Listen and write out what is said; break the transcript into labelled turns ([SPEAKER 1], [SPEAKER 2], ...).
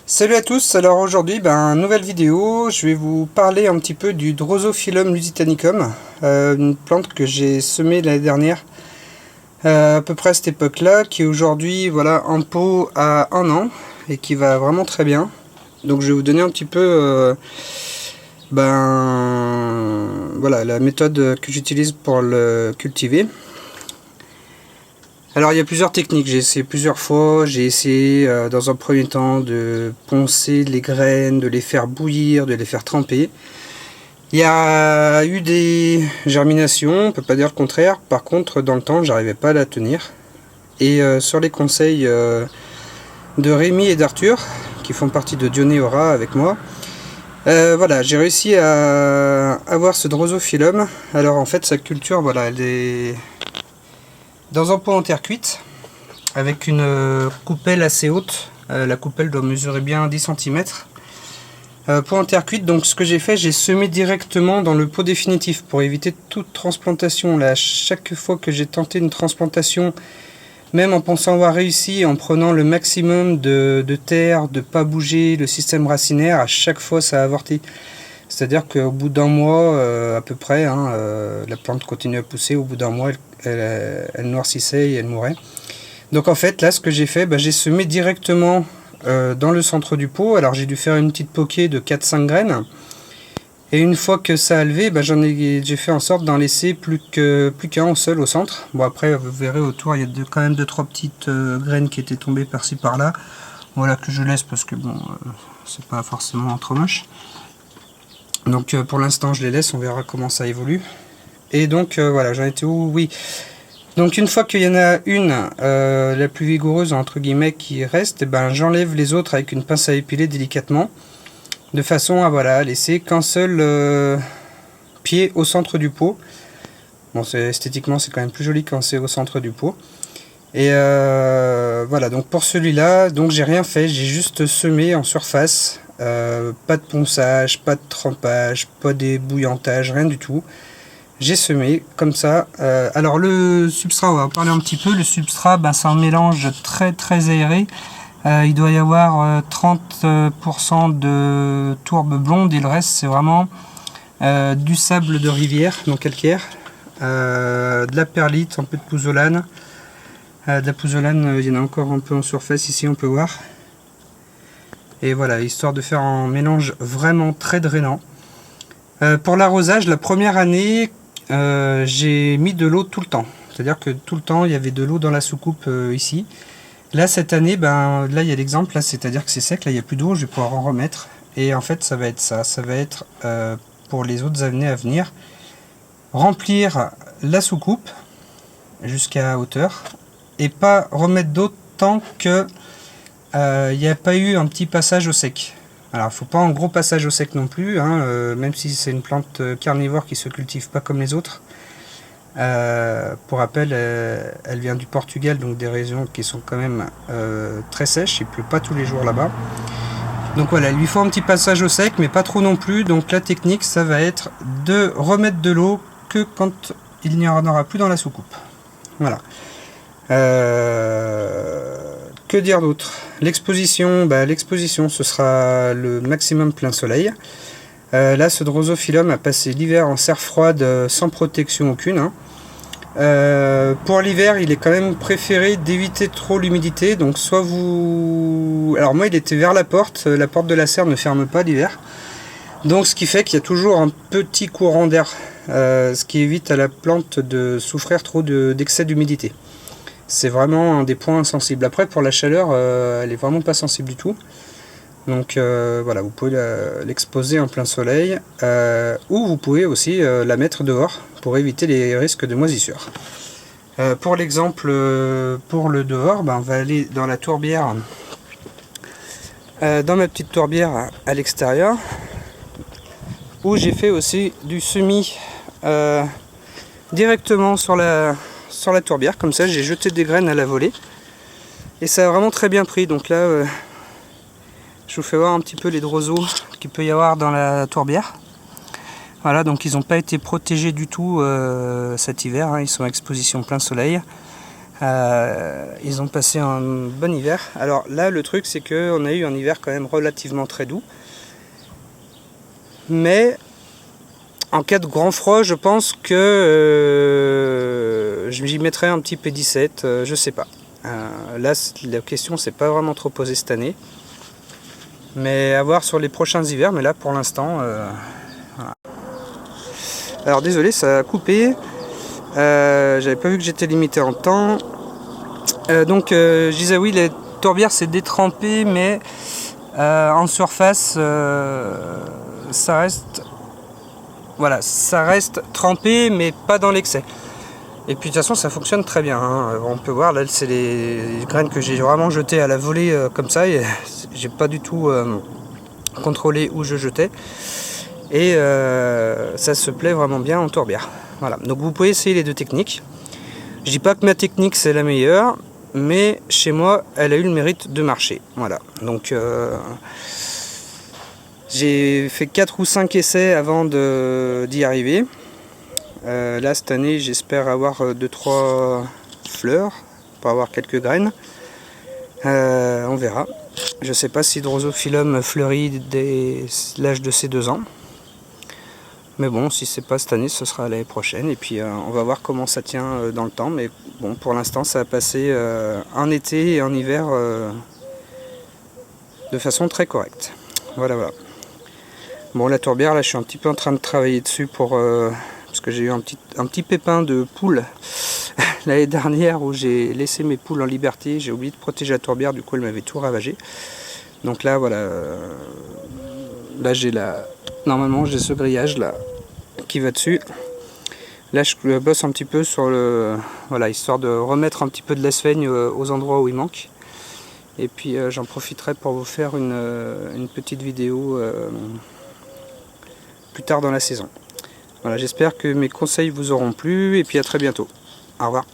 [SPEAKER 1] Salut à tous, alors aujourd'hui nouvelle vidéo, je vais vous parler un petit peu du Drosophilum lusitanicum, une plante que j'ai semée l'année dernière, à peu près à cette époque là, qui aujourd'hui voilà en pot à 1 an et qui va vraiment très bien. Donc je vais vous donner un petit peu voilà, la méthode que j'utilise pour le cultiver. Alors il y a plusieurs techniques, j'ai essayé plusieurs fois, j'ai essayé dans un premier temps de poncer les graines, de les faire bouillir, de les faire tremper. Il y a eu des germinations, on peut pas dire le contraire, par contre dans le temps j'arrivais pas à la tenir. Et sur les conseils de Rémi et d'Arthur, qui font partie de Dionéora avec moi, voilà, j'ai réussi à avoir ce Drosophilum. Alors en fait sa culture, voilà, elle est dans un pot en terre cuite avec une coupelle assez haute. La coupelle doit mesurer bien 10 cm. Pot en terre cuite, donc ce que j'ai fait, j'ai semé directement dans le pot définitif pour éviter toute transplantation. Là, chaque fois que j'ai tenté une transplantation, même en pensant avoir réussi, en prenant le maximum de terre, de pas bouger le système racinaire, à chaque fois ça a avorté. C'est-à-dire qu'au bout d'un mois à peu près, la plante continue à pousser, au bout d'un mois elle noircissait et elle mourait. Donc en fait là ce que j'ai fait, j'ai semé directement dans le centre du pot. Alors j'ai dû faire une petite poquée de 4-5 graines. Et une fois que ça a levé, j'ai fait en sorte d'en laisser plus qu'un seul au centre. Bon après vous verrez autour il y a quand même 2-3 petites graines qui étaient tombées par-ci par-là. Voilà que je laisse parce que bon c'est pas forcément trop moche. Donc pour l'instant je les laisse, on verra comment ça évolue. Et donc voilà, j'en étais où? Oui. Donc une fois qu'il y en a une, la plus vigoureuse entre guillemets qui reste, j'enlève les autres avec une pince à épiler délicatement. De façon à voilà, laisser qu'un seul pied au centre du pot. Bon, esthétiquement c'est quand même plus joli quand c'est au centre du pot. Et voilà, donc pour celui-là, donc j'ai rien fait, j'ai juste semé en surface. Pas de ponçage, pas de trempage, pas d'ébouillantage, rien du tout. J'ai semé comme ça. Alors le substrat, on va en parler un petit peu. Le substrat, c'est un mélange très aéré. Il doit y avoir 30% de tourbe blonde et le reste c'est vraiment du sable de rivière, donc calcaire, de la perlite, un peu de pouzzolane. De la pouzzolane, il y en a encore un peu en surface ici, on peut voir. Et voilà, histoire de faire un mélange vraiment très drainant. Pour l'arrosage, la première année, j'ai mis de l'eau tout le temps. C'est-à-dire que tout le temps, il y avait de l'eau dans la soucoupe ici. Là, cette année, là, il y a l'exemple, là, c'est-à-dire que c'est sec, là, il n'y a plus d'eau, je vais pouvoir en remettre. Et en fait, ça va être ça. Ça va être, pour les autres années à venir, remplir la soucoupe jusqu'à hauteur et pas remettre d'eau tant que il n'y a pas eu un petit passage au sec. Alors il ne faut pas un gros passage au sec non plus, même si c'est une plante carnivore qui ne se cultive pas comme les autres. Pour rappel, elle vient du Portugal, donc des régions qui sont quand même très sèches, il ne pleut pas tous les jours là-bas. Donc voilà, il lui faut un petit passage au sec, mais pas trop non plus. Donc la technique, ça va être de remettre de l'eau que quand il n'y en aura plus dans la soucoupe. Voilà. Que dire d'autre? L'exposition, l'exposition ce sera le maximum plein soleil. Là ce Drosophilum a passé l'hiver en serre froide sans protection aucune. Pour l'hiver il est quand même préféré d'éviter trop l'humidité, donc soit vous... Alors moi il était vers la porte de la serre ne ferme pas l'hiver. Donc ce qui fait qu'il y a toujours un petit courant d'air, ce qui évite à la plante de souffrir trop d'excès d'humidité. C'est vraiment un des points sensibles. Après pour la chaleur, elle est vraiment pas sensible du tout. Donc voilà, vous pouvez l'exposer en plein soleil, ou vous pouvez aussi la mettre dehors pour éviter les risques de moisissure. Pour l'exemple, pour le dehors, on va aller dans la tourbière, dans ma petite tourbière à l'extérieur, où j'ai fait aussi du semis directement sur la tourbière, comme ça j'ai jeté des graines à la volée et ça a vraiment très bien pris. Donc là je vous fais voir un petit peu les drosos qu'il peut y avoir dans la tourbière. Voilà, donc ils n'ont pas été protégés du tout cet hiver, ils sont à exposition plein soleil. Ils ont passé un bon hiver. Alors là, le truc, c'est qu'on a eu un hiver quand même relativement très doux. Mais en cas de grand froid, je pense que j'y mettrai un petit P17, je sais pas. Là, la question s'est pas vraiment trop posée cette année. Mais à voir sur les prochains hivers, mais là pour l'instant, voilà. Alors désolé, ça a coupé. J'avais pas vu que j'étais limité en temps. Donc je disais oui, les tourbières c'est détrempé, mais en surface ça reste, voilà, ça reste trempé, mais pas dans l'excès. Et puis de toute façon ça fonctionne très bien, hein. On peut voir là, c'est les graines que j'ai vraiment jetées à la volée comme ça, et j'ai pas du tout contrôlé où je jetais, et ça se plaît vraiment bien en tourbière. Voilà, donc vous pouvez essayer les deux techniques. Je dis pas que ma technique c'est la meilleure, mais chez moi elle a eu le mérite de marcher. Voilà, donc j'ai fait 4 ou 5 essais avant d'y arriver. Là cette année j'espère avoir 2-3 fleurs pour avoir quelques graines. On verra. Je sais pas si Drosophyllum fleurit dès l'âge de ses 2 ans. Mais bon, si c'est pas cette année, ce sera l'année prochaine. Et puis on va voir comment ça tient dans le temps. Mais bon, pour l'instant, ça a passé un été et un hiver de façon très correcte. Voilà, voilà. Bon, la tourbière, là, je suis un petit peu en train de travailler dessus pour parce que j'ai eu un petit pépin de poule l'année dernière où j'ai laissé mes poules en liberté. J'ai oublié de protéger la tourbière, du coup, elle m'avait tout ravagé. Donc là, voilà. Là, j'ai normalement, j'ai ce grillage là qui va dessus. Là je bosse un petit peu sur le, voilà, histoire de remettre un petit peu de laisse-feigne aux endroits où il manque. Et puis j'en profiterai pour vous faire une petite vidéo plus tard dans la saison. Voilà, j'espère que mes conseils vous auront plu et puis à très bientôt. Au revoir.